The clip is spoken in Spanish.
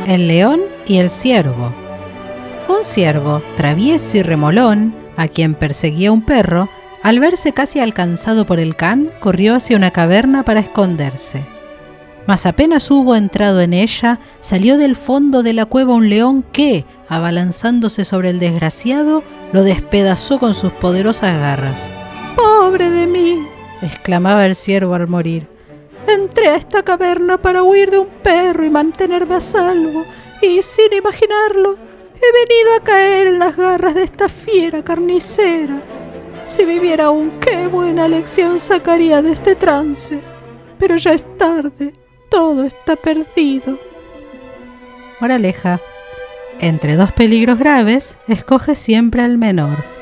El león y el ciervo. Un ciervo, travieso y remolón, a quien perseguía un perro, al verse casi alcanzado por el can, corrió hacia una caverna para esconderse. Mas apenas hubo entrado en ella, salió del fondo de la cueva un león que, abalanzándose sobre el desgraciado, lo despedazó con sus poderosas garras. «¡Pobre de mí!», exclamaba el ciervo al morir. «Entré a esta caverna para huir de un perro y mantenerme a salvo, y sin imaginarlo, he venido a caer en las garras de esta fiera carnicera. Si viviera aún, qué buena lección sacaría de este trance. Pero ya es tarde, todo está perdido». Moraleja: entre dos peligros graves, escoge siempre al menor.